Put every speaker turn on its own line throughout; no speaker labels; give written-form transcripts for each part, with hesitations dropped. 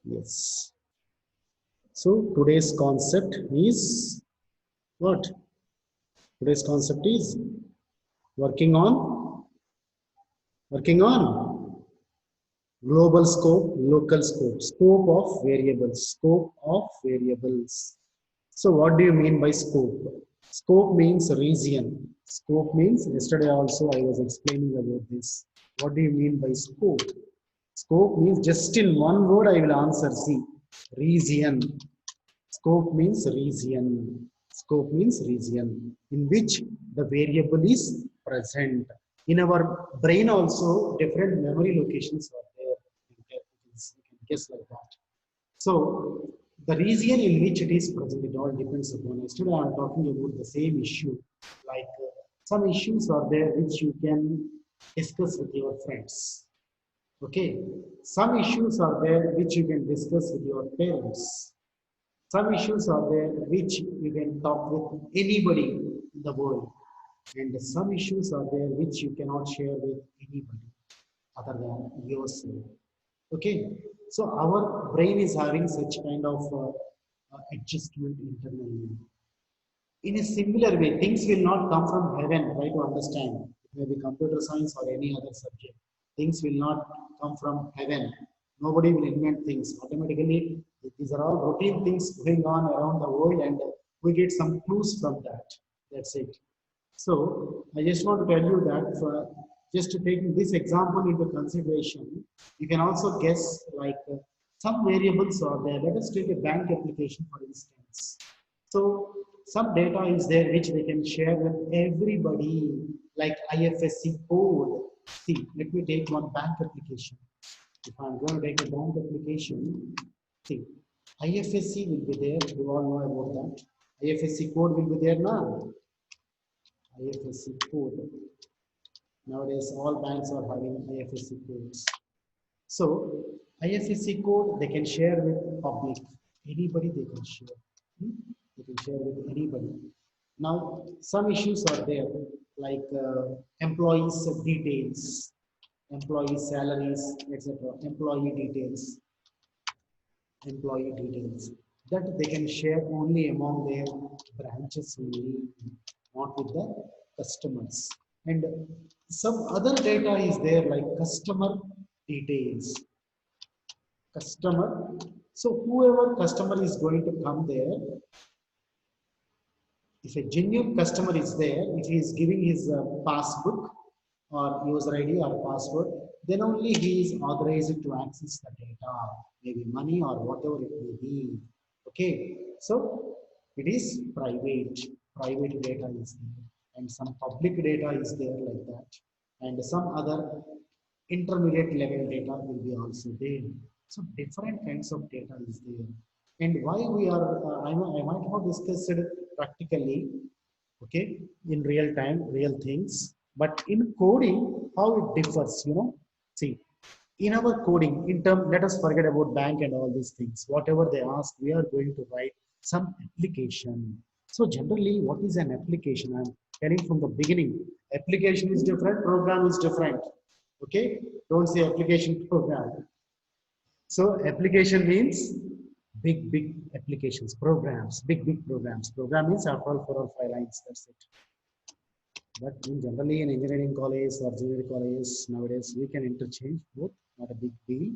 Yes. So today's concept is what? Today's concept is working on working on global scope, local scope, scope of variables. So what do you mean by scope? Scope means region. Scope means, yesterday also I was explaining about this. What do you mean by scope? Scope means, just in one word I will answer. See, region. Scope means region. Scope means region in which the variable is present. In our brain also, different memory locations are there. You can guess like that. So the region in which it is present, it all depends upon. Yesterday I am talking about the same issue. Like some issues are there which you can discuss with your friends. Okay. Some issues are there which you can discuss with your parents. Some issues are there which you can talk with anybody in the world. And some issues are there which you cannot share with anybody other than yourself. Okay, so our brain is having such kind of adjustment internally. In a similar way, things will not come from heaven. Try to understand. It may be computer science or any other subject. Things will not come from heaven. Nobody will invent things. Automatically, these are all routine things going on around the world, and we get some clues from that. That's it. So I just want to tell you that just to take this example into consideration, you can also guess like some variables are there. Let us take a bank application for instance. So some data is there which they can share with everybody, like IFSC code. See, let me take one bank application. If I'm going to take a bank application, see, IFSC will be there. You all know about that. IFSC code will be there now. IFSC code. Nowadays, all banks are having IFSC codes. So, IFSC code they can share with public. Anybody they can share. They can share with anybody. Now, some issues are there like employees' details, employee salaries, etc. Employee details that they can share only among their branches only, not with the customers. And some other data is there like customer details. Customer. So whoever customer is going to come there, if a genuine customer is there, if he is giving his passbook or user ID or password, then only he is authorized to access the data, maybe money or whatever it may be. Okay, so it is private. Private data is there, and some public data is there like that, and some other intermediate level data will be also there. So different kinds of data is there. And why we are, I might have discussed it practically, okay, in real time, real things. But in coding, how it differs, see, in our coding, in term, let us forget about bank and all these things. Whatever they ask, we are going to write some application. So generally, what is an application? I'm telling from the beginning. Application is different, program is different. Okay, don't say application program. So application means big applications, programs, big programs. Program means after all 4 or 5 lines. That's it. But in generally in engineering college or junior college nowadays we can interchange both, not a big deal.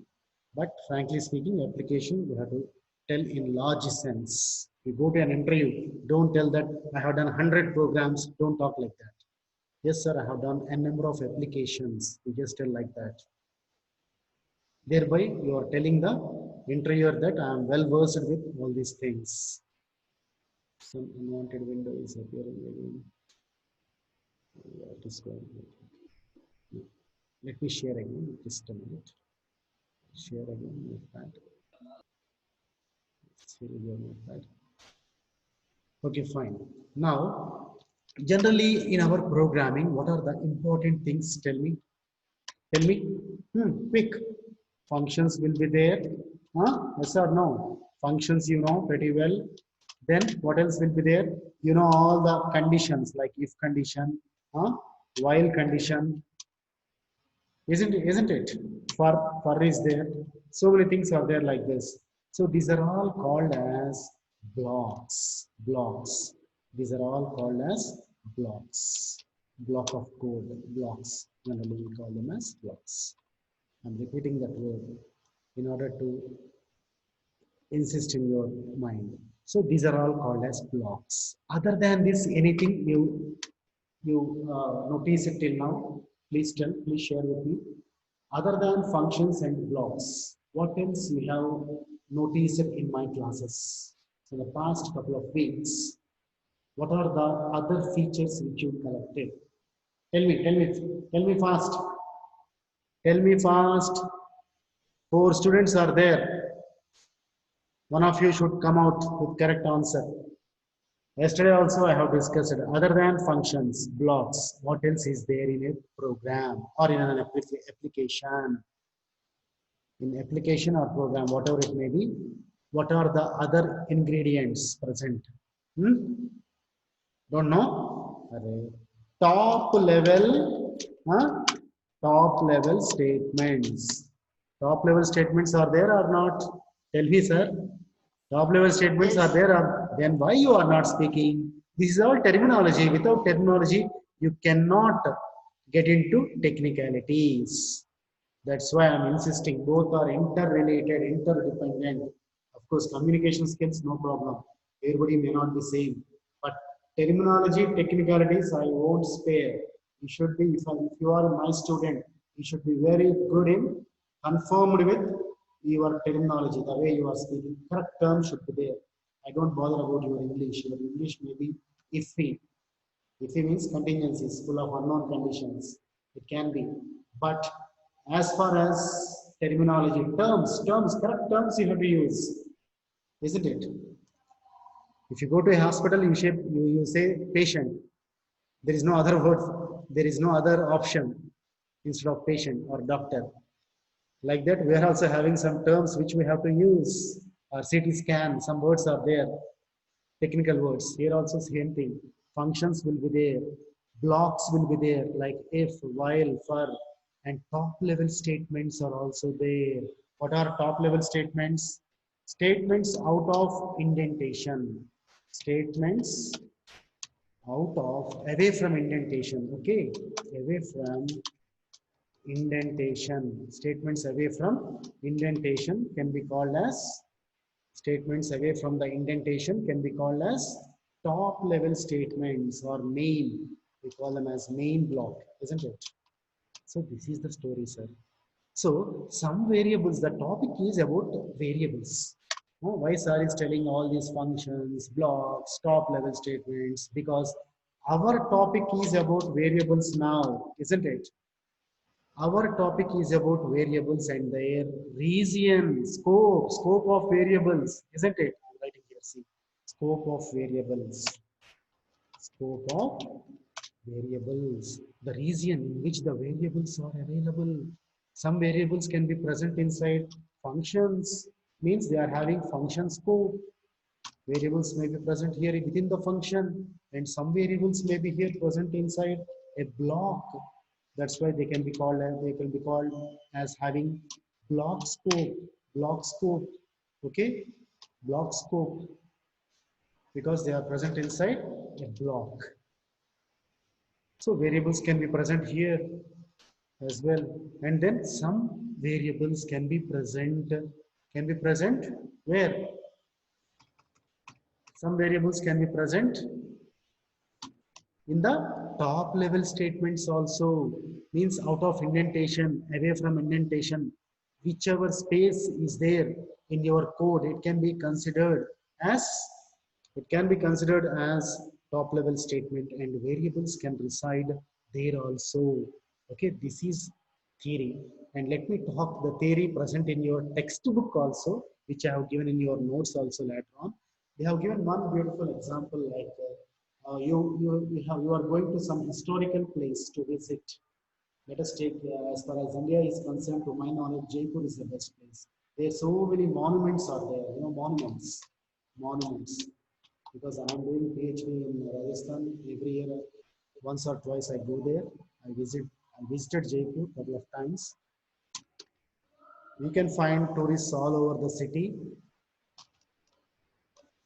But frankly speaking, application you have to tell in large sense. You go to an interview, don't tell that I have done 100 programs. Don't talk like that. Yes, sir, I have done a number of applications. You just tell like that. Thereby, you are telling the interviewer that I am well versed with all these things. Some unwanted window is appearing again. What is going on? Let me share again. Just a minute. Share again. Notepad. Share your notepad. Okay, fine. Now, generally in our programming, what are the important things? Tell me. Tell me. Quick. Functions will be there. Huh? Yes or no? Functions you know pretty well. Then what else will be there? You know all the conditions like if condition, while condition, Isn't it? For is there. So many things are there like this. So these are all called as blocks. Blocks. These are all called as blocks. Block of code. Blocks. Generally we call them as blocks. I'm repeating that word in order to insist in your mind. So these are all called as blocks. Other than this, anything you notice it till now? Please tell. Please share with me. Other than functions and blocks, what else you have noticed in my classes in the past couple of weeks? What are the other features which you collected? Tell me fast. Tell me fast. Four students are there. One of you should come out with correct answer. Yesterday also I have discussed it. Other than functions, blocks, what else is there in a program or in an application? In application or program, whatever it may be, what are the other ingredients present? Hmm? Don't know? Array. Top level, huh? Top level statements. Top level statements are there or not? Tell me, sir. Top level statements are there, or then why you are not speaking? This is all terminology. Without terminology, you cannot get into technicalities. That's why I'm insisting both are interrelated, interdependent. Of course, communication skills, no problem. Everybody may not be same. But terminology, technicalities, I won't spare. You should be, if you are my student, you should be very good in conformed with your terminology, the way you are speaking. Correct terms should be there. I don't bother about your English. Your English may be iffy. Iffy means contingencies, full of unknown conditions. It can be. But as far as terminology, correct terms you have to use, isn't it? If you go to a hospital, you say patient. There is no other word, there is no other option instead of patient or doctor. Like that, we are also having some terms which we have to use. Or CT scan, some words are there, technical words. Here also same thing. Functions will be there. Blocks will be there, like if, while, for, and top level statements are also there. What are top level statements? Statements out of indentation. Statements out of, away from indentation. Okay, away from indentation. Statements away from indentation can be called as statements away from the indentation can be called as top level statements or main. We call them as main block, isn't it? So this is the story, sir. So some variables, the topic is about variables. Why sir is telling all these functions, blocks, top level statements? Because our topic is about variables now, isn't it? Our topic is about variables and their region, scope of variables, isn't it? I'm writing here, see, scope of variables, scope of variables, the region in which the variables are available. Some variables can be present inside functions, means they are having function scope. Variables may be present here within the function, and some variables may be here present inside a block. That's why they can be called as having block scope, block scope. Okay, block scope, because they are present inside a block. So variables can be present here as well, and then some variables can be present where some variables can be present in the top level statements also, means out of indentation, away from indentation, whichever space is there in your code, as it can be considered as top level statement, and variables can reside there also. Okay, this is theory, and let me talk the theory present in your textbook also, which I have given in your notes also later on. They have given one beautiful example, like you are going to some historical place to visit. Let us take, as far as India is concerned, to my knowledge, Jaipur is the best place. There are so many monuments are there, monuments. Because I am doing PhD in Rajasthan, every year, once or twice I go there, I visit, visited Jaipur couple of times. We can find tourists all over the city,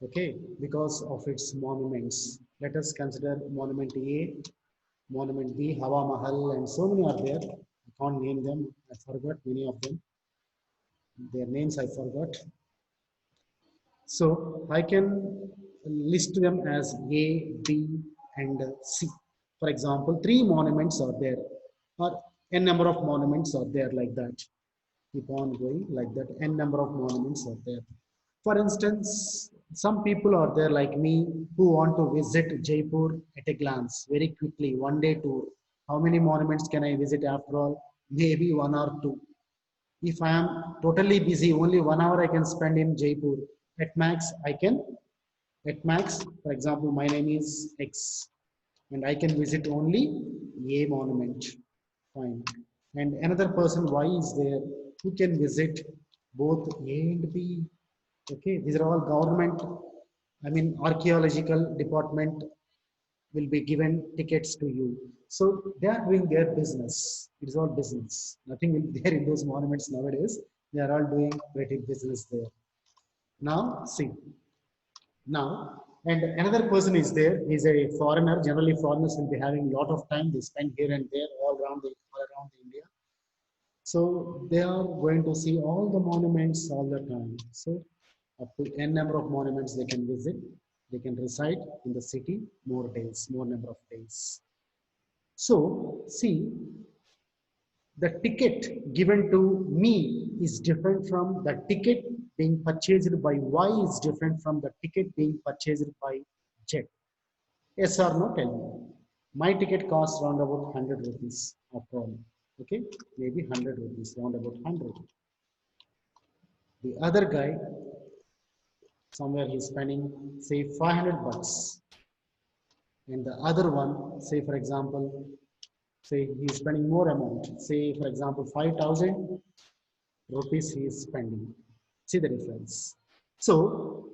okay, because of its monuments. Let us consider Monument A, Monument B, Hawa Mahal, and so many are there. I can't name them. I forgot many of them. Their names I forgot. So I can list them as A, B, and C. For example, three monuments are there, or n number of monuments are there like that. Keep on going like that. N number of monuments are there. For instance, some people are there like me who want to visit Jaipur at a glance, very quickly, one day tour. How many monuments can I visit after all? Maybe one or two. If I am totally busy, only 1 hour I can spend in Jaipur. At max, for example, my name is X and I can visit only A monument. Fine. And another person Y is there who can visit both A and B. Okay, these are all government, I mean, archaeological department will be given tickets to you. So they are doing their business. It is all business. Nothing will be there in those monuments nowadays. They are all doing pretty business there. Now, see, now, and another person is there. He's a foreigner. Generally, foreigners will be having a lot of time. They spend here and there, all around India. So they are going to see all the monuments all the time. So up to n number of monuments they can visit. They can reside in the city more days, more number of days. So see, the ticket given to me is different from the ticket being purchased by Y is different from the ticket being purchased by Z. Yes or no, tell me. My ticket costs round about 100 rupees after all. Okay, maybe 100 rupees, round about 100. The other guy, somewhere he's spending, say, 500 bucks. And the other one, say, for example, say he's spending more amount. Say, for example, 5,000 rupees he is spending. See the difference. So,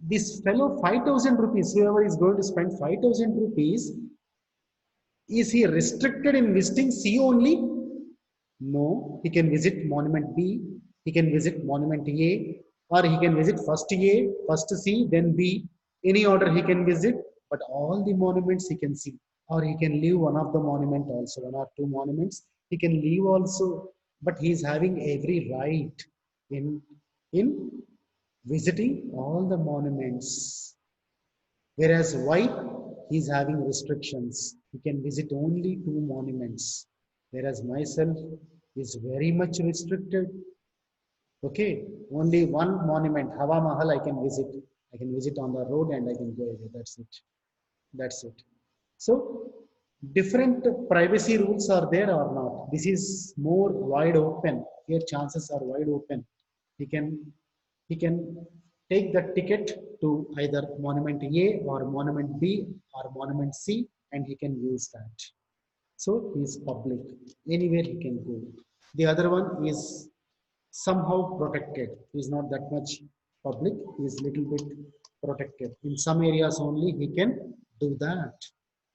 this fellow 5,000 rupees, whoever is going to spend 5,000 rupees, is he restricted in visiting C only? No, he can visit Monument B, he can visit Monument A, or he can visit first A, first C, then B. Any order he can visit, but all the monuments he can see. Or he can leave one of the monument also, one or two monuments. He can leave also, but he is having every right in visiting all the monuments. Whereas white, he is having restrictions. He can visit only two monuments. Whereas myself is very much restricted. Okay, only one monument, Hawa Mahal, I can visit. I can visit on the road and I can go away. That's it. That's it. So, different privacy rules are there or not. This is more wide open. Here chances are wide open. He can he can take the ticket to either Monument A or Monument B or Monument C and he can use that. So he is public. Anywhere he can go. The other one is somehow protected. He is not that much public. He is little bit protected. In some areas only he can do that.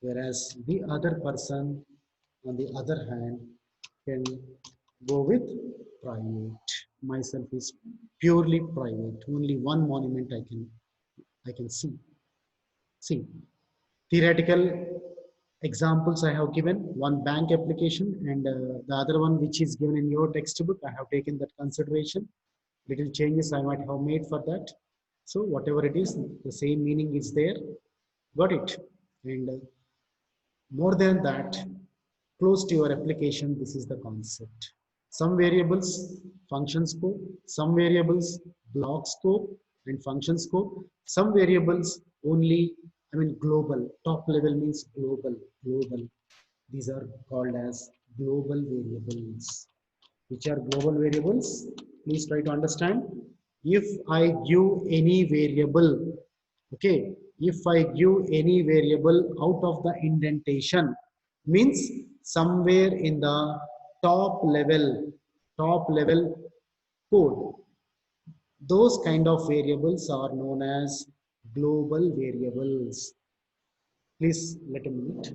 Whereas the other person, on the other hand, can go with private. Myself is purely private. Only one monument I can see. See, theoretical examples I have given, one bank application and the other one which is given in your textbook. I have taken that consideration. Little changes I might have made for that. So whatever it is, the same meaning is there. Got it? And more than that, close to your application, this is the concept. Some variables, function scope, some variables, block scope and function scope, some variables only, I mean global, top level means global. These are called as global variables. Which are global variables? Please try to understand. If I give any variable, okay, if I give any variable out of the indentation, means somewhere in the top level code, those kind of variables are known as global variables. Please let a minute.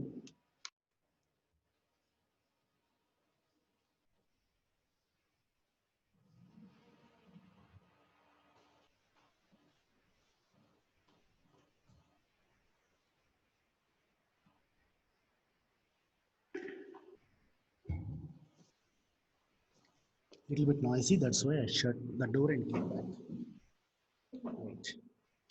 Little bit noisy, that's why I shut the door and came back. Right.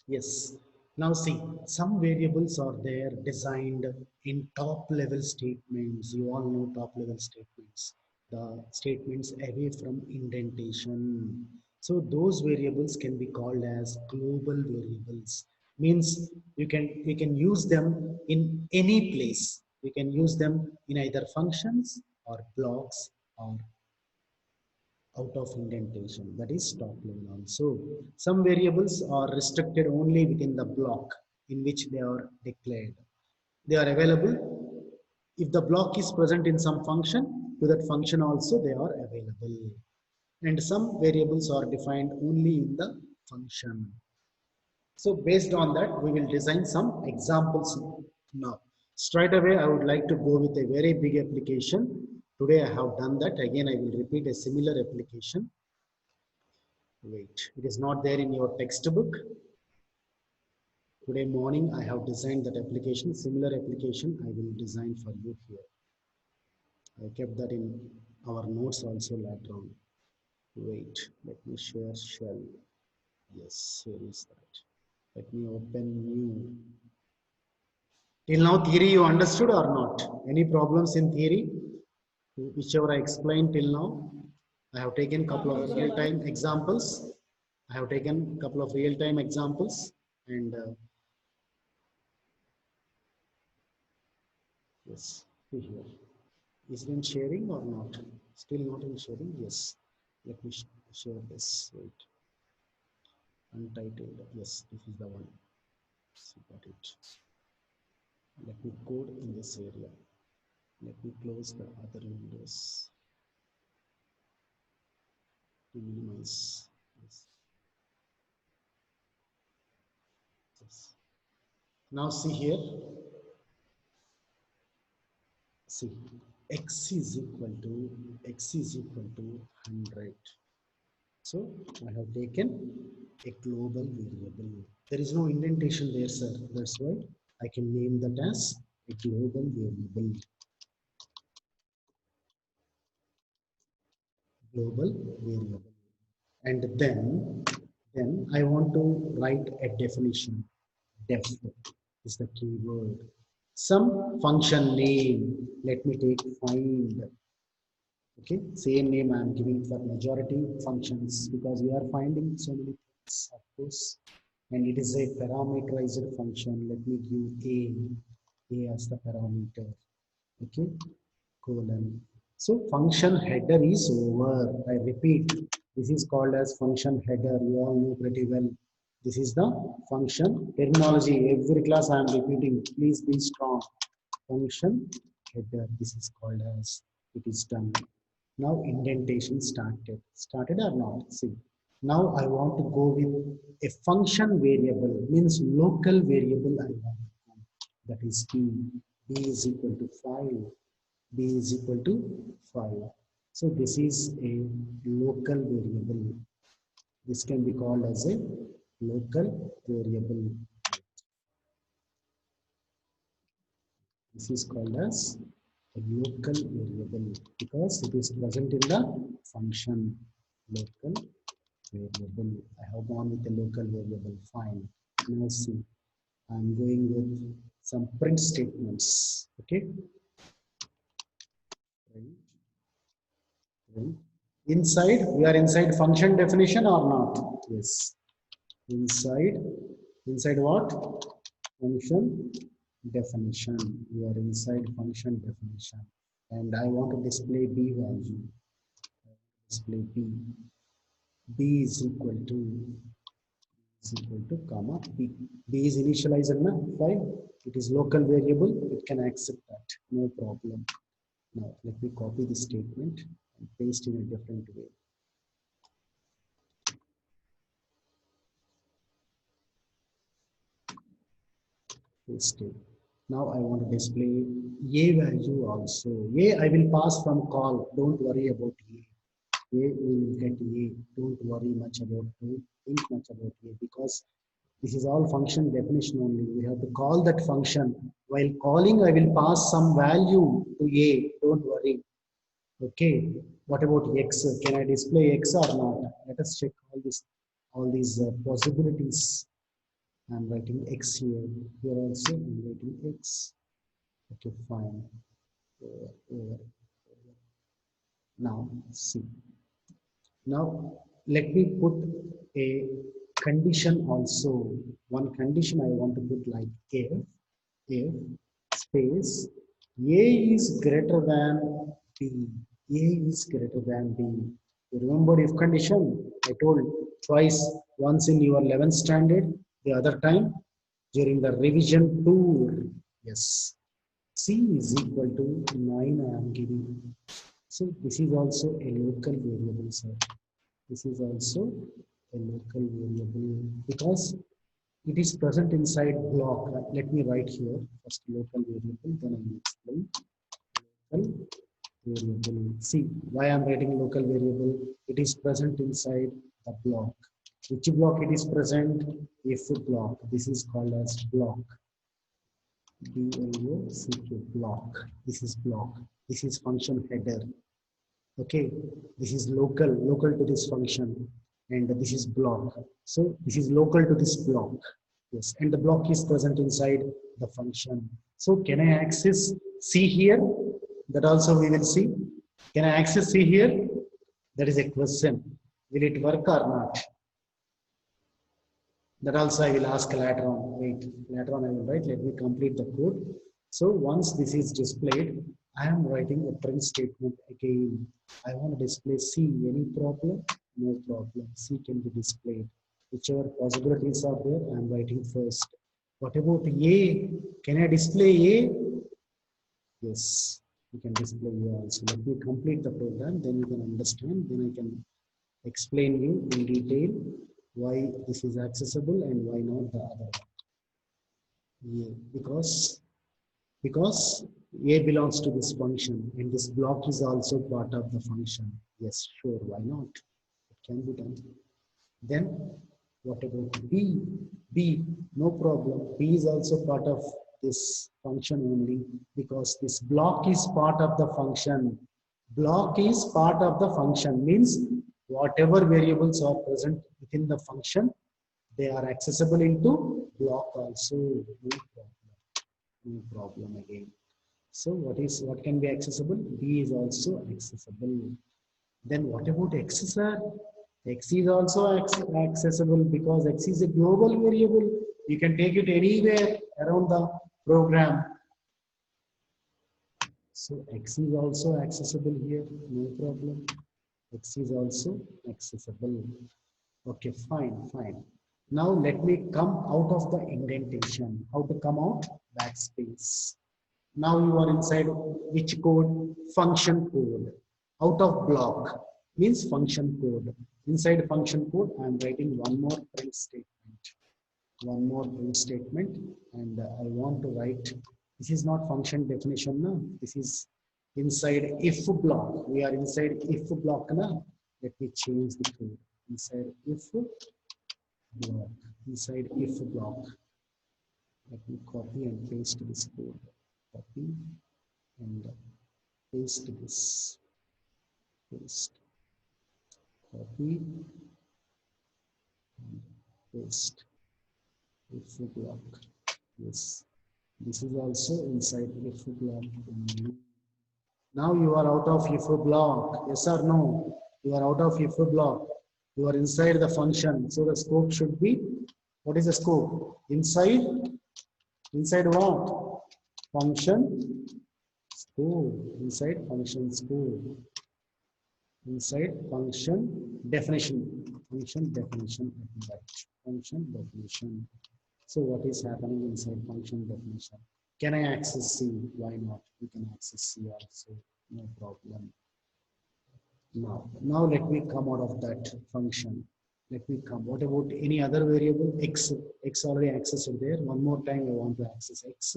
Yes. Now see, some variables are there designed in top level statements. You all know top level statements. The statements away from indentation. So those variables can be called as global variables. Means you can use them in any place. You can use them in either functions or blocks or out of indentation, that is top level also. Some variables are restricted only within the block in which they are declared. They are available if the block is present in some function, to that function also they are available. And some variables are defined only in the function. So based on that, we will design some examples now. Straight away, I would like to go with a very big application. Today I have done that. Again, I will repeat a similar application. Wait, it is not there in your textbook. Today morning, I have designed that application. Similar application I will design for you here. I kept that in our notes also later on. Wait, let me share shell. Yes, here is that. Let me open new. Till now, theory you understood or not? Any problems in theory? Whichever I explained till now, I have taken couple of real-time examples. I have taken couple of real-time examples and yes, see here. Is it in sharing or not? Still not in sharing? Yes. Let me share this. Wait. Untitled. Yes, this is the one. See, got it. Let me code in this area. Let me close the other windows to minimize this. Yes. Now see here. See, x is equal to 100. So I have taken a global variable. There is no indentation there, sir. That's why I can name that as a global variable. Global variable. And then I want to write a definition. Def is the keyword. Some function name. Let me take find. Okay, same name I am giving for majority functions because we are finding so many things, of course, and it is a parameterized function. Let me give a as the parameter. Okay, colon. So function header is over. I repeat, this is called as function header. You all know pretty well. This is the function terminology. Every class I am repeating. Please be strong. Function header. This is called as it is done. Now indentation started. Started or not? See. Now I want to go with a function variable, means local variable I want to go. That is b. B is equal to 5. B is equal to 5. So this is a local variable. This can be called as a local variable. This is called as a local variable because it is present in the function local variable. I have gone with the local variable. Fine. Now see, I'm going with some print statements. Okay. Right. Right. Inside, we are inside function definition or not? Yes. Inside what? Function definition. We are inside function definition. And I want to display b value. Display b. B is equal to comma b. B is initialized in the file. It is local variable. It can accept that. No problem. Now let me copy this statement and paste in a different way. Paste it. Now I want to display a value also. A I will pass from call. Don't worry about a. A will get a. Don't worry much about. Don't think much about a because this is all function definition only. We have to call that function. While calling, I will pass some value to a. Don't worry. Okay, what about X? Can I display X or not? Let us check all these possibilities. I'm writing X here. Here also I'm writing X. Okay, fine. Over. Now see. Now let me put a condition also. One condition I want to put like if space A is greater than B. A is greater than B. You remember if condition? I told twice, once in your 11th standard, the other time during the revision tour. Yes. C is equal to 9 I am giving. So this is also a local variable, sir. This is also a local variable because it is present inside block. Let me write here first local variable, then I will explain. Local variable. See why I am writing local variable. It is present inside the block. Which block it is present? If block. This is called as block. B-L-O-C-K block. This is block. This is function header. Okay, this is local to this function, and this is block. So this is local to this block. Yes, and the block is present inside the function. So can I access C here? That also we will see. Can I access C here? That is a question. Will it work or not? That also I will ask later on. Wait, later on I will write. Let me complete the code. So once this is displayed, I am writing a print statement again. I want to display C. Any problem? No problem. C can be displayed. Whichever possibilities are there, I am writing first. What about A? Can I display A? Yes, you can display A also. Let me complete the program, then you can understand. Then I can explain you in detail why this is accessible and why not the other one. Yeah, because A belongs to this function and this block is also part of the function. Yes, sure, why not? It can be done. Then what about B? B, no problem. B is also part of this function only because this block is part of the function. Block is part of the function means whatever variables are present within the function, they are accessible into block also. No problem. No problem again. So what can be accessible? B is also accessible. Then what about X, sir? X is also accessible because X is a global variable. You can take it anywhere around the program. So X is also accessible here, no problem. X is also accessible. Okay, fine. Now let me come out of the indentation. How to come out? Backspace. Now you are inside which code? Function code. Out of block means function code. Inside function code, I am writing one more print statement. One more print statement, and I want to write. This is not function definition now. This is inside if block. We are inside if block now. Let me change the code. Inside if block. Inside if block. Let me copy and paste this code. Copy and paste this. Paste. Copy and paste. If block. Yes. This is also inside if block only. Now you are out of if block. Yes or no? You are out of if block. You are inside the function. So the scope should be, what is the scope? Inside what? Function scope. Inside function scope. Inside function definition. Function definition. Function definition. So what is happening inside function definition? Can I access C? Why not? We can access C also. No problem. Now let me come out of that function. Let me come. What about any other variable? X. X already accessed there. One more time I want to access X.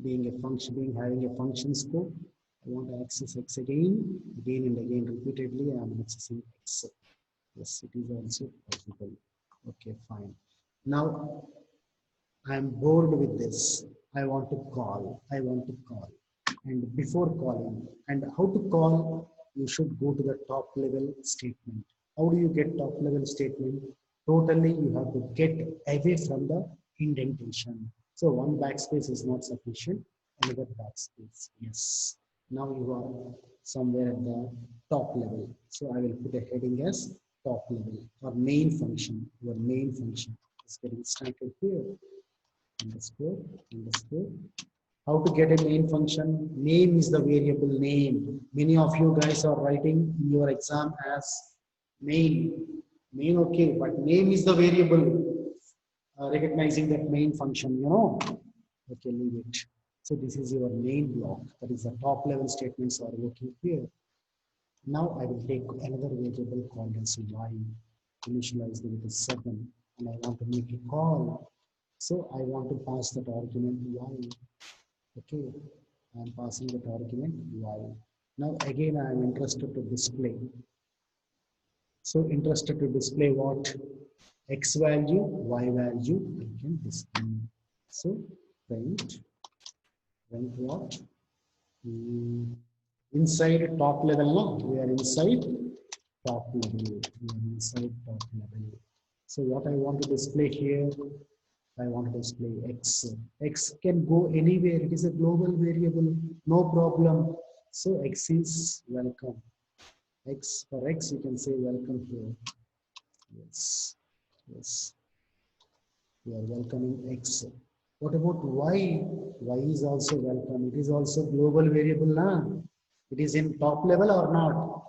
Being a function, having a function scope. I want to access X again and again repeatedly. I am accessing X. Yes, it is also possible. Okay, fine. Now I am bored with this. I want to call. and before calling. And how to call, you should go to the top level statement. How do you get top level statement? Totally, you have to get away from the indentation. So one backspace is not sufficient, another backspace, yes. Now you are somewhere at the top level. So I will put a heading as top level or main function. Your main function is getting started here. Underscore, underscore. How to get a main function? Name is the variable name. Many of you guys are writing in your exam as main. Main, okay, but name is the variable. Recognizing that main function, you know. Okay, leave it. So this is your main block. That is the top level statements are working here. Now I will take another variable called as y, initialize it with a 7, and I want to make a call. So I want to pass that argument y. Okay, I am passing that argument y. Now again I am interested to display. So interested to display what? X value, y value, I can display. So print what? Inside top level, no? We are inside top level. We are inside top level. So what I want to display here, I want to display X. X can go anywhere. It is a global variable, no problem. So X is welcome. X, for X, you can say welcome here. Yes, yes. We are welcoming X. What about Y? Y is also welcome. It is also global variable now. It is in top level or not?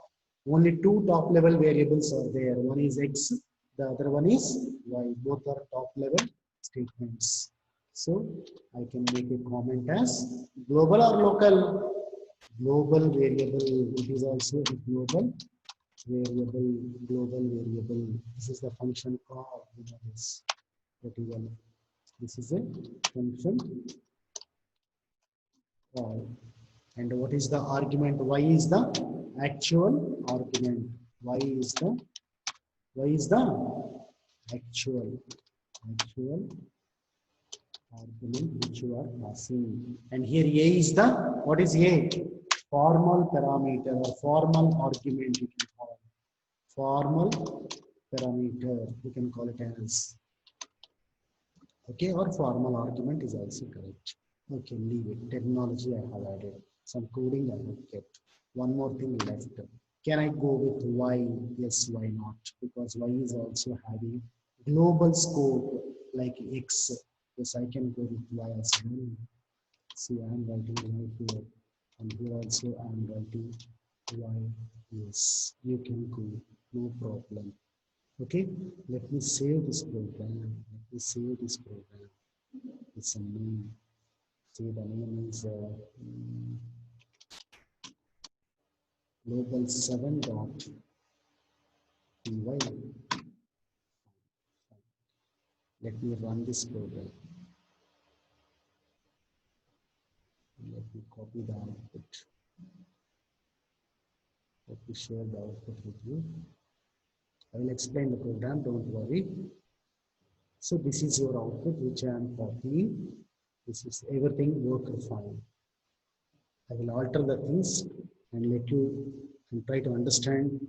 Only two top level variables are there. One is X, the other one is Y. Both are top level statements. So I can make a comment as global or local. Global variable. It is also a global variable. Global variable. This is the function called. This. This is a function call. And what is the argument? Y is the actual argument. Y is the actual argument which you are passing. And here A is the, what is A? Formal parameter or formal argument you can call. Formal parameter, you can call it as. Okay, or formal argument is also correct. Okay, leave it. Terminology I have added. Some coding I have kept. One more thing left. Can I go with Y? Yes, why not? Because Y is also having global scope like X. Yes, I can go with Y as well. See, I am writing Y here. And here also I am writing Y. Yes, you can go. No problem. Okay, let me save this program. Let me save this program. It's a name. See, the name is global 7.py. Let me run this program. Let me copy the output. Let me share the output with you. I will explain the program, don't worry. So this is your output which I am copying. This is everything worked fine. I will alter the things and let you and try to understand.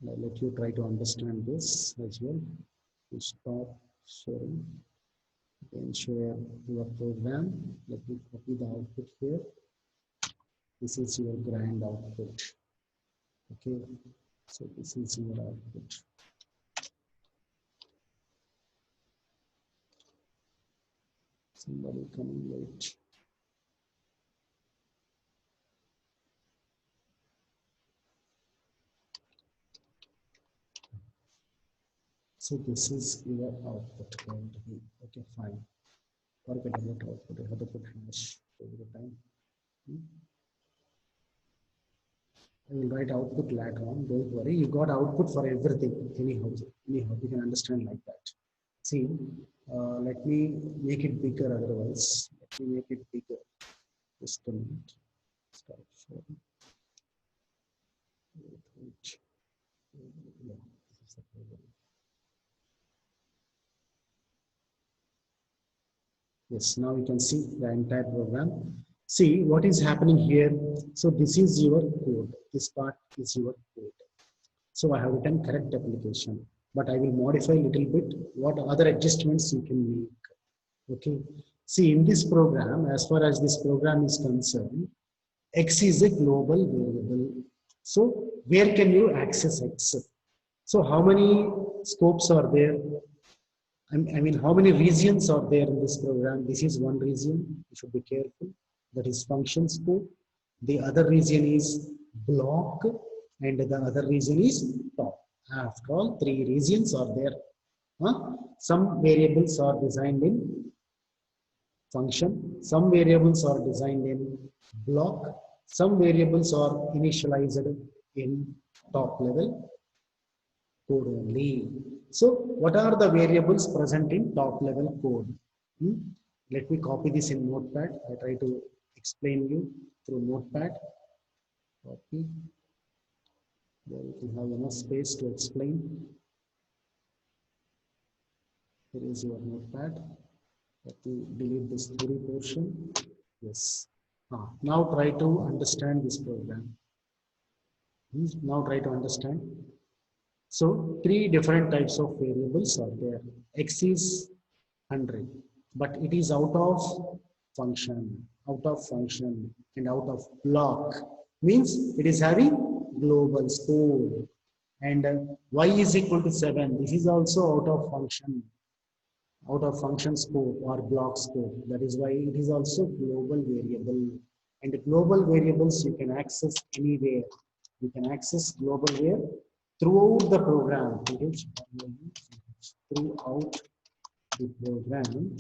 I'll let you try to understand this as well. You stop sharing. Then share your program. Let me copy the output here. This is your grand output. Okay, so this is your output. Somebody coming late. So this is your output going to be. Okay, fine. Forget about output. I have to put hash every time. I will write output later on. Don't worry. You got output for everything. Anyhow, you can understand like that. See, let me make it bigger. Otherwise, let me make it bigger. Just a minute. Start sharing. Wait. Yeah, this is the program. Yes, now you can see the entire program. See what is happening here. So this is your code. This part is your code. So I have written correct application, but I will modify a little bit what other adjustments you can make. Okay. See in this program, as far as this program is concerned, X is a global variable. So where can you access X? So how many scopes are there? I mean, how many regions are there in this program? This is one region. You should be careful. That is function scope. The other region is block, and the other region is top. After all, three regions are there. Huh? Some variables are designed in function. Some variables are designed in block. Some variables are initialized in top level code only. So what are the variables present in top level code? Hmm? Let me copy this in Notepad. I try to explain you through Notepad. Copy. There we can have enough space to explain. Here is your Notepad. Let me delete this theory portion. Yes. Now try to understand this program. Now try to understand. So three different types of variables are there. X is 100, but it is out of function, and out of block. Means it is having global scope. And y is equal to 7. This is also out of function scope or block scope. That is why it is also global variable. And global variables you can access anywhere. You can access global where throughout the program. Throughout the program,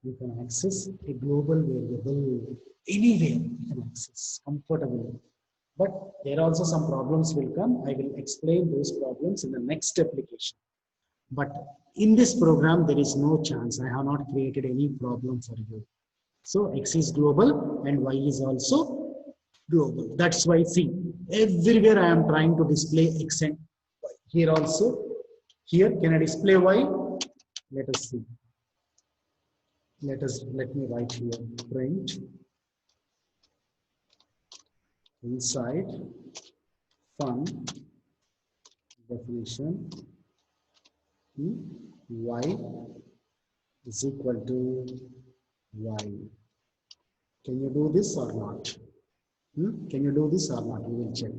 you can access a global variable anywhere. You can access comfortably. But there are also some problems will come. I will explain those problems in the next application. But in this program, there is no chance. I have not created any problem for you. So X is global and Y is also global. That's why, see, everywhere I am trying to display X and Y. Here also, here, can I display Y? Let us see. Let me write here, print inside fun definition Y is equal to Y. Can you do this or not? Can you do this or not? We will check.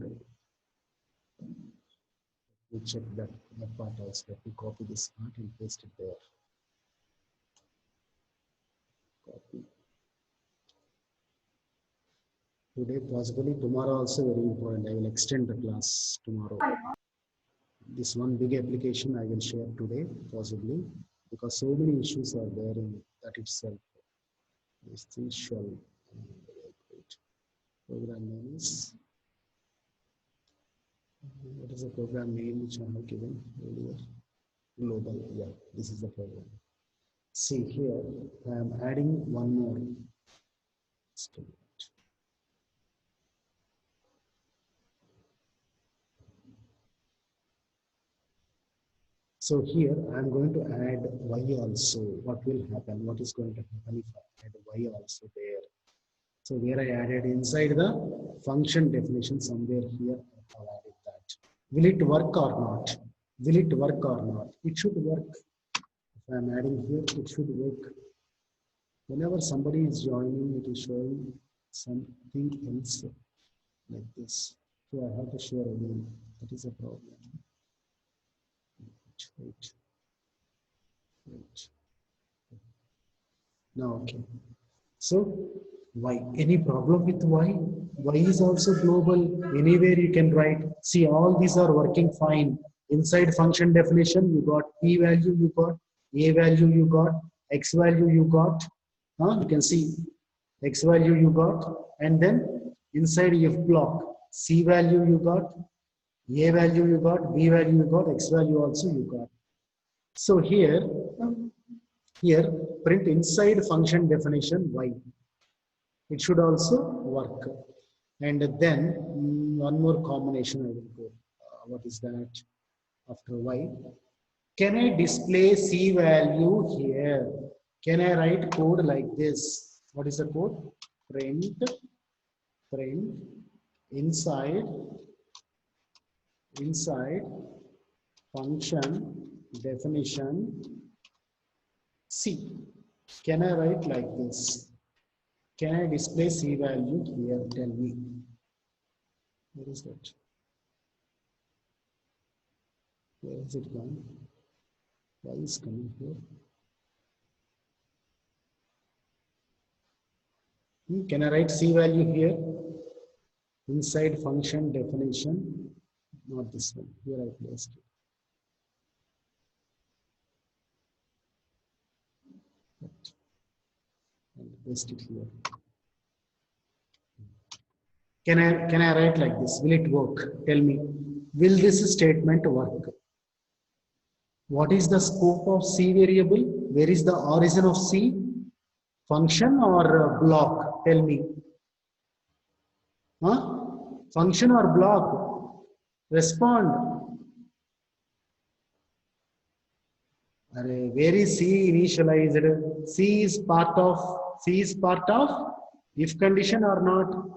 We check that part also. Let me copy this part and paste it there. Copy. Today, possibly tomorrow also very important. I will extend the class tomorrow. This one big application I will share today, possibly, because so many issues are there in that itself. This thing shall. Program name is. What is the program name which I have given earlier? Global. Yeah, this is the program. See here, I am adding one more. So here I am going to add Y also. What will happen? What is going to happen if I add Y also there? So where I added inside the function definition somewhere here, I have added that. Will it work or not? Will it work or not? It should work. If I am adding here, it should work. Whenever somebody is joining, it is showing something else like this. So I have to share again. That is a problem. Wait. Now, okay. So, Y? Any problem with Y? Y is also global. Anywhere you can write. See, all these are working fine. Inside function definition, you got P value, you got A value, you got X value, you got. You can see X value you got. And then inside if block, C value you got, A value you got, B value you got, X value also you got. So here print inside function definition Y. It should also work. And then one more combination I will go. What is that? After Y. Can I display C value here? Can I write code like this? What is the code? Print inside function definition C. Can I write like this? Can I display C value here? Tell me. Where is that? Where is it gone? Why is coming here? Can I write C value here? Inside function definition. Not this one. Here I placed it. And paste it here. Can I write like this? Will it work? Tell me. Will this statement work? What is the scope of C variable? Where is the origin of C? Function or block? Tell me. Huh? Function or block? Respond. Where is C initialized? C is part of if condition or not?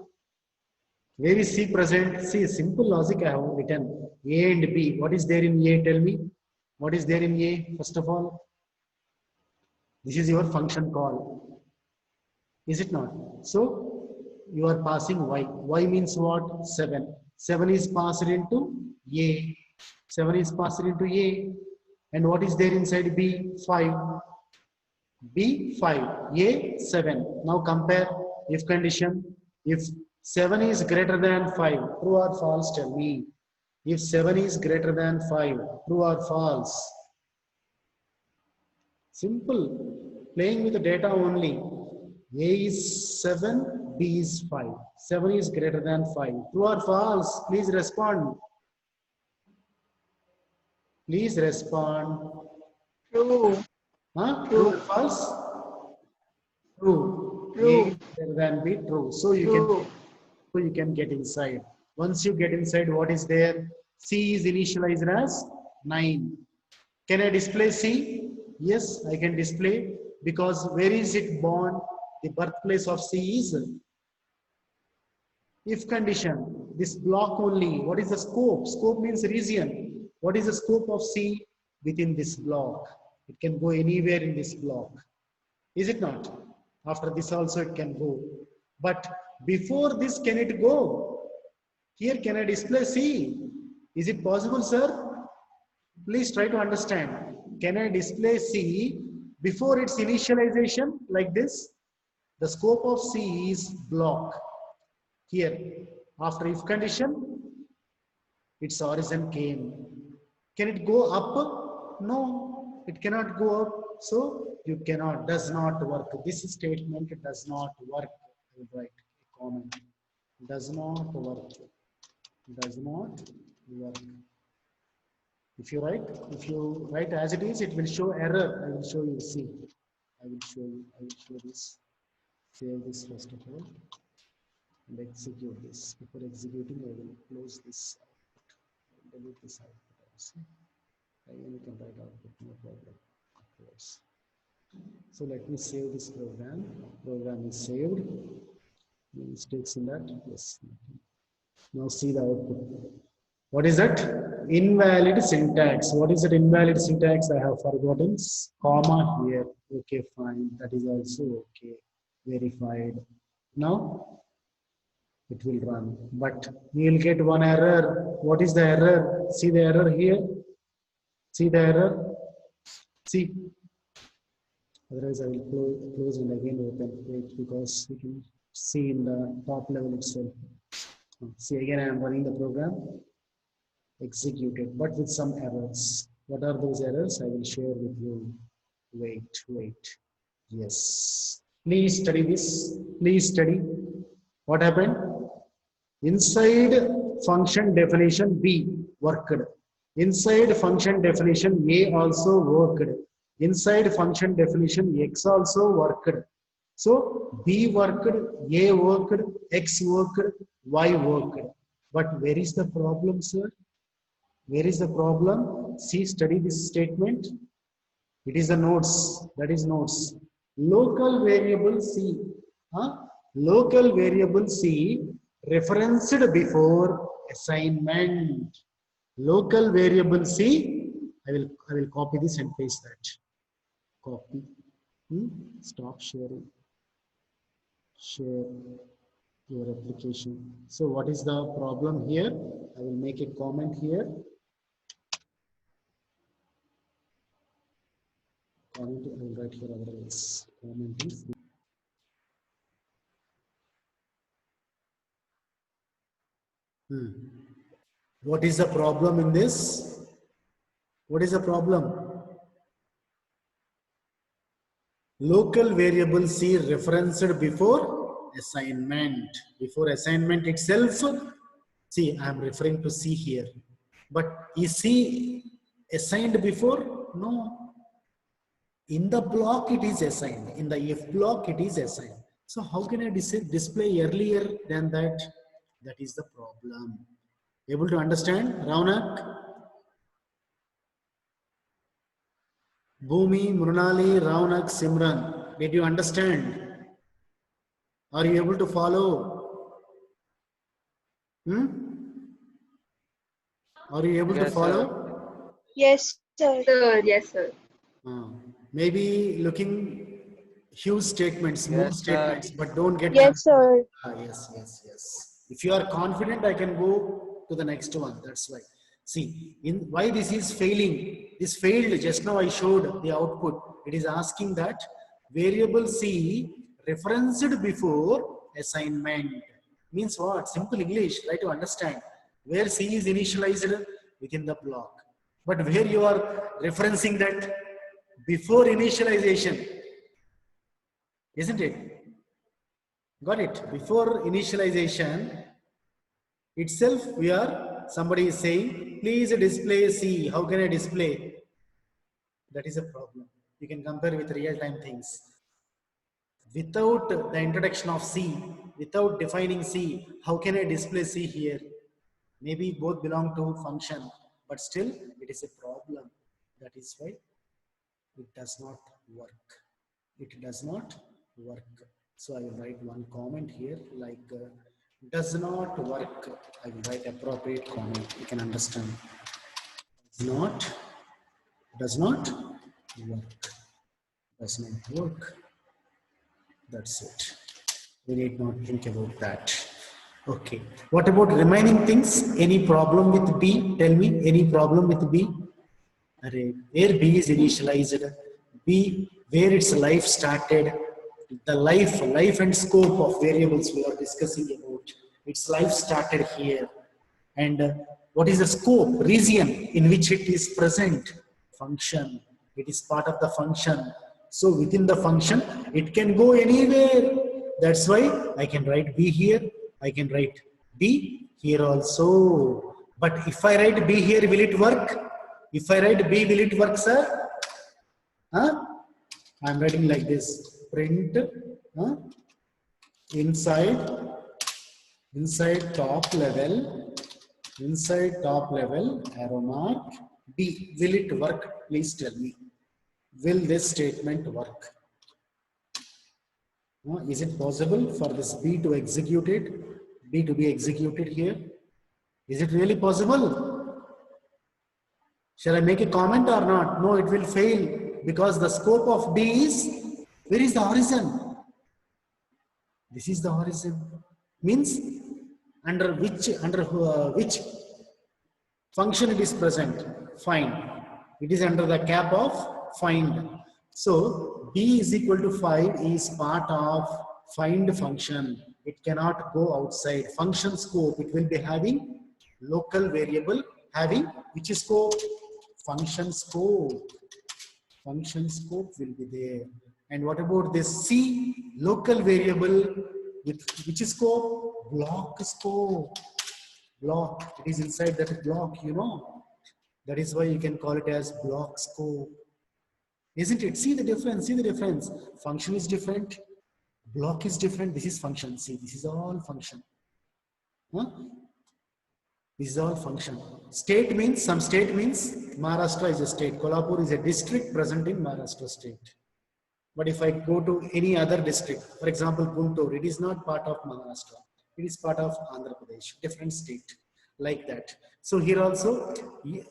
Where is C present? See, simple logic I have written. A and B. What is there in A? Tell me. What is there in A? First of all, this is your function call. Is it not? So, you are passing Y. Y means what? 7. 7 is passed into A. 7 is passed into A. And what is there inside B? 5. B 5. A 7. Now compare if condition. If 7 is greater than 5, true or false? Tell me. If 7 is greater than 5, true or false? Simple. Playing with the data only. A is 7, B is 5. 7 is greater than 5. True or false? Please respond. Please respond.
True.
Huh? True or false? True.
True.
A is greater than B. True. So you can get inside. Once you get inside, what is there? C is initialized as 9. Can I display C? Yes, I can display, because where is it born? The birthplace of C is if condition. This block only. What is the scope? Scope means region. What is the scope of C within this block? It can go anywhere in this block. Is it not? After this also it can go. But before this, can it go? Here, can I display C? Is it possible, sir? Please try to understand. Can I display C before its initialization like this? The scope of C is block. Here, after if condition, its origin came. Can it go up? No, it cannot go up. So you cannot, does not work. This statement does not work. I will write a comment. Does not work. Does not work. If you write as it is, it will show error. I will show you. See, I will show this. Save this first of all and execute this. Before executing, I will close this output. Delete this output also. Again, you can write output, no problem. So let me save this program. Program is saved. No mistakes in that. Yes. Now see the output. What is that? Invalid syntax. What is that invalid syntax? I have forgotten. Comma here. Okay, fine. That is also okay. Verified. Now it will run. But we will get one error. What is the error? See the error here. See the error. See. Otherwise, I will close and again open it, because you can see in the top level itself. See, again, I am running the program. Executed, but with some errors. What are those errors? I will share with you. Wait. Yes. Please study this. Please study. What happened? Inside function definition B worked. Inside function definition A also worked. Inside function definition X also worked. So B worked, A worked, X worked, Y worked. But where is the problem, sir? Where is the problem? See, study this statement. It is the notes. That is notes. Local variable C. Huh? Local variable C referenced before assignment. Local variable C. I will copy this and paste that. Copy. Stop sharing. Share your application. So what is the problem here? I will make a comment here. Comment, I will write here otherwise. Comment is. What is the problem in this? What is the problem? Local variable C referenced before assignment. Before assignment itself, see, I am referring to C here. But is C assigned before? No. In the block, it is assigned. In the if block, it is assigned. So how can I display earlier than that? That is the problem. Able to understand, Raunak? Bhumi, Mrunali, Raunak, Simran. Did you understand? Are you able to follow? Are you able to follow?
Sir.
Yes, sir.
Yes, sir.
Maybe looking huge statements, small statements, but don't get.
Yes, sir.
Yes. If you are confident, I can go to the next one. That's why. See, in why this is failing. This failed. Just now I showed the output. It is asking that variable C referenced before assignment. Means what? Simple English. Try to understand. Where C is initialized within the block. But where you are referencing that before initialization, isn't it? Got it? Before initialization itself, somebody is saying, please display C. How can I display? That is a problem. You can compare with real-time things. Without the introduction of C, without defining C, how can I display C here? Maybe both belong to function, but still it is a problem. That is why it does not work. It does not work. So I will write one comment here like does not work. I will write appropriate comment. You can understand. Does not work. Does not work. That's it. We need not think about that. Okay. What about remaining things? Any problem with B? Tell me. Any problem with B? Where B is initialized, B where its life started, the life and scope of variables we are discussing about. Its life started here, and what is the scope, region in which it is present? Function. It is part of the function. So within the function, it can go anywhere. That's why I can write B here. I can write B here also. But if I write B here, will it work? If I write B, will it work, sir? I'm writing like this. Print inside top level, arrow mark B. Will it work? Please tell me. Will this statement work? Is it possible for this B to execute it? B to be executed here? Is it really possible? Shall I make a comment or not? No, it will fail because the scope of B is, where is the horizon? This is the horizon. Means under which function it is present? Find. It is under the cap of find. So B is equal to 5 is part of find function. It cannot go outside. Function scope, it will be having local variable having which is scope? Function scope. Function scope will be there. And what about this C? Local variable with which is scope? Block scope. Block. It is inside that block, you know. That is why you can call it as block scope. Isn't it? See the difference. See the difference. Function is different. Block is different. This is function. See, this is all function. This is all function. State means, some state means Maharashtra is a state. Kolhapur is a district present in Maharashtra state. But if I go to any other district, for example, Guntur, it is not part of Maharashtra. It is part of Andhra Pradesh, different state, like that. So here also,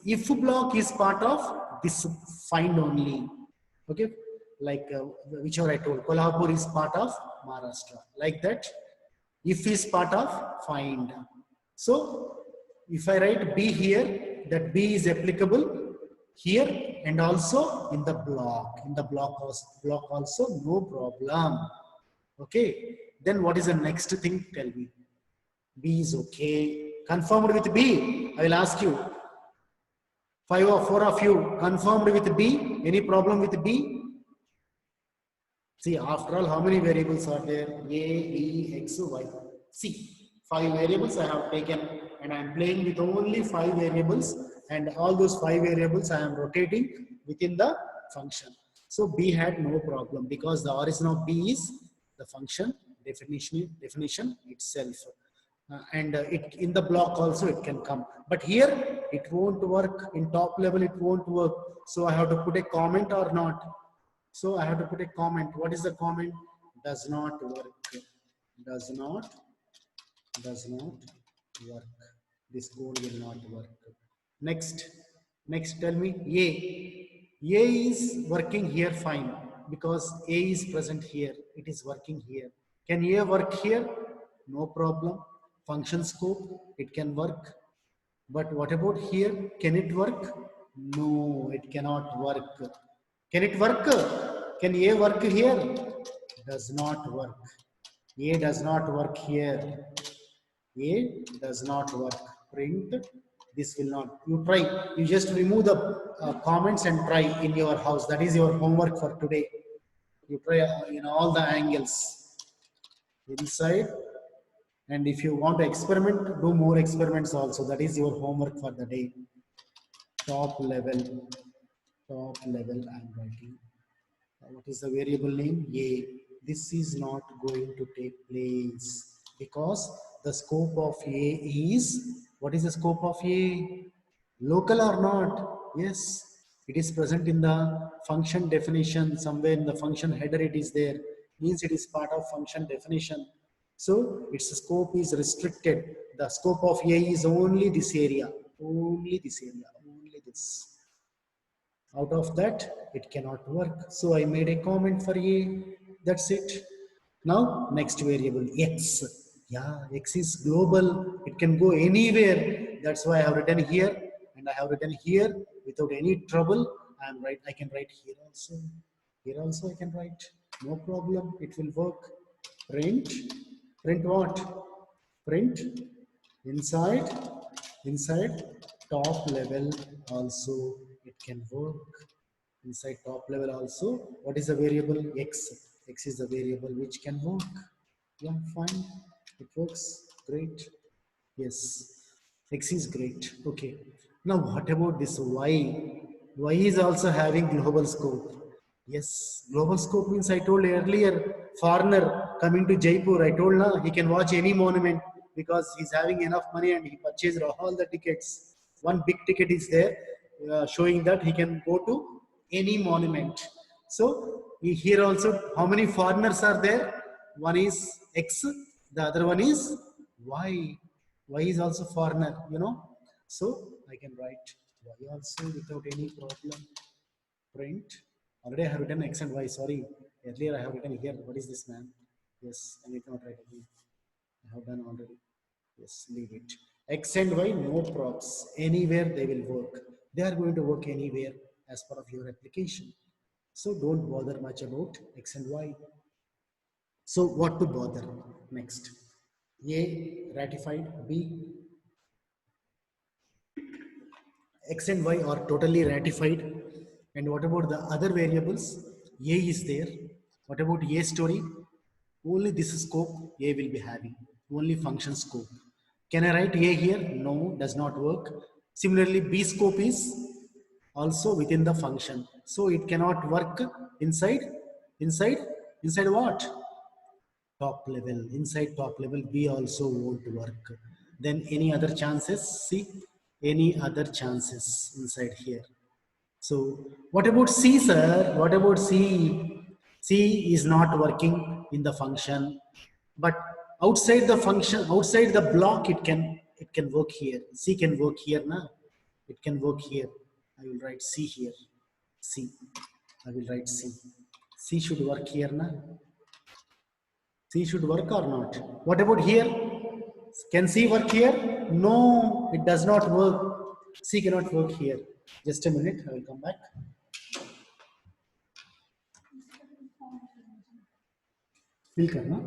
if block is part of this find only, okay, like whichever I told, Kolhapur is part of Maharashtra, like that. If is part of find. So if I write B here, that B is applicable here and also in the block. In the block also, no problem. Okay. Then what is the next thing? Tell me. B is okay. Confirmed with B. I will ask you. 5 or 4 of you confirmed with B. Any problem with B? See, after all, how many variables are there? A, B, X, Y. See, 5 variables I have taken and I am playing with only 5 variables, and all those 5 variables I am rotating within the function. So B had no problem because the origin of B is the function definition itself. It in the block also it can come, but here it won't work. In top level it won't work. So I have to put a comment or not. So I have to put a comment. What is the comment? Does not work. Does not work. This code will not work. Next tell me A is working here fine because A is present here. It is working here. Can A work here? No problem. Function scope, it can work. But what about here? Can it work? No, it cannot work. Can it work? Can A work here? Does not work. A does not work here. A does not work. Print. This will not. You try. You just remove the comments and try in your house. That is your homework for today. You try in all the angles. Inside. And if you want to experiment, do more experiments also. That is your homework for the day. Top level, I'm writing. What is the variable name? A. This is not going to take place because the scope of A is, what is the scope of A? Local or not? Yes, it is present in the function definition. Somewhere in the function header it is there. Means it is part of function definition. So its scope is restricted. The scope of A is only this area, only this area, only this. Out of that, it cannot work. So I made a comment for A. That's it. Now, next variable, X. Yeah, X is global. It can go anywhere. That's why I have written here and I have written here without any trouble. I can write here also. Here also I can write. No problem. It will work. Print. Print what? Print inside top level also it can work. Inside top level also, what is the variable? X. X is the variable which can work. Yeah, fine. It works. Great. Yes. X is great. Okay. Now what about this Y? Y is also having global scope. Yes, global scope means I told earlier, foreigner coming to Jaipur, I told now he can watch any monument because he's having enough money and he purchased all the tickets. One big ticket is there showing that he can go to any monument. So here also, how many foreigners are there? One is X, the other one is Y. Y is also foreigner, you know. So I can write Y also without any problem. Print. Already I have written X and Y. Sorry. Earlier I have written here. What is this, man? Yes, I need not write again. I have done already. Yes, leave it. X and Y, no props. Anywhere they will work. They are going to work anywhere as part of your application. So don't bother much about X and Y. So what to bother next? A ratified, B X and Y are totally ratified. And what about the other variables? A is there. What about A story? Only this scope A will be having. Only function scope. Can I write A here? No, does not work. Similarly, B scope is also within the function. So it cannot work inside what? Top level. Inside top level, B also won't work. Then any other chances? See, any other chances inside here. So what about C, sir? What about C? C is not working in the function, but outside the function, outside the block, it can work here. C can work here now. It can work here. I will write C here. C. I will write C. C should work here now. C should work or not? What about here? Can C work here? No, it does not work. C cannot work here. Just a minute, I will come back. Fill करना.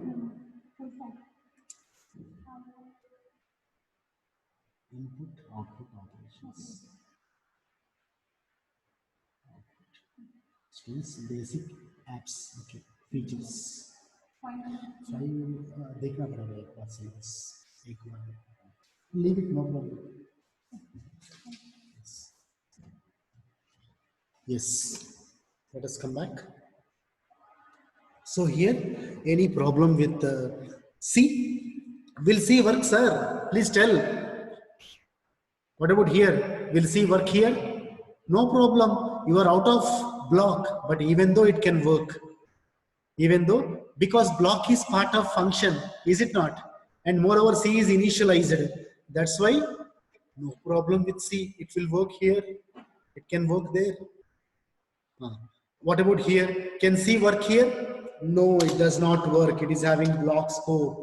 Input, output operations. Students, basic apps. Okay. Features. Five देखना पड़ेगा एक बार से बस एक बार leave it no problem yes let us come back so here any problem with C will C work sir please tell what about here will C work here no problem you are out of block but even though it can work even though because block is part of function is it not and moreover C is initialized that's why no problem with C it will work here it can work there what about here can C work here no it does not work it is having block scope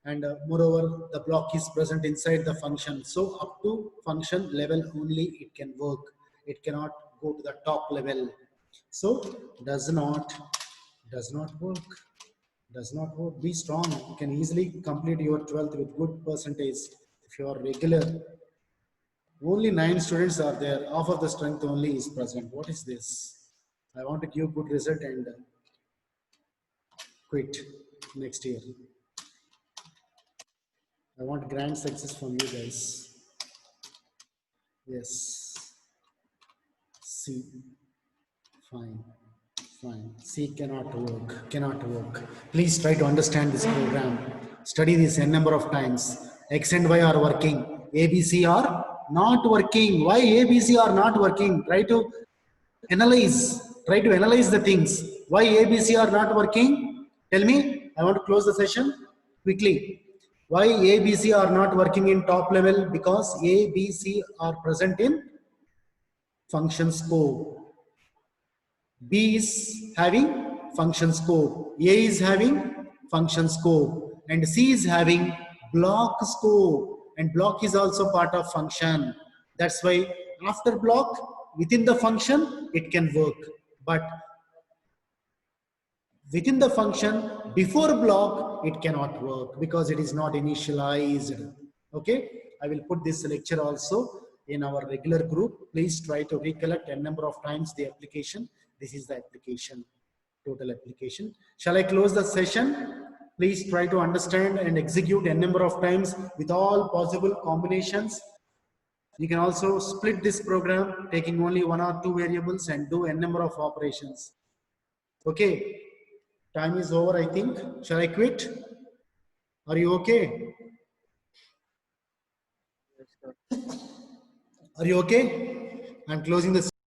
and moreover the block is present inside the function so up to function level only it can work it cannot go to the top level so does not work be strong you can easily complete your 12th with good percentage if you are regular only 9 students are there half of the strength only is present what is this I want to give good result and quit next year I want grand success from you guys yes C fine C cannot work please try to understand this program study this n number of times x and y are working abc are not working why abc are not working analyze try to analyze the things why abc are not working tell me I want to close the session quickly why abc are not working in top level because abc are present in function scope B is having function scope, A is having function scope, and C is having block scope, and block is also part of function. That's why after block, within the function, it can work. But within the function, before block, it cannot work because it is not initialized. Okay, I will put this lecture also in our regular group. Please try to recollect a number of times the application. This is the application, total application. Shall I close the session? Please try to understand and execute a number of times with all possible combinations. You can also split this program taking only 1 or 2 variables and do a number of operations. Okay, time is over, I think. Shall I quit? Are you okay? Are you okay? I'm closing the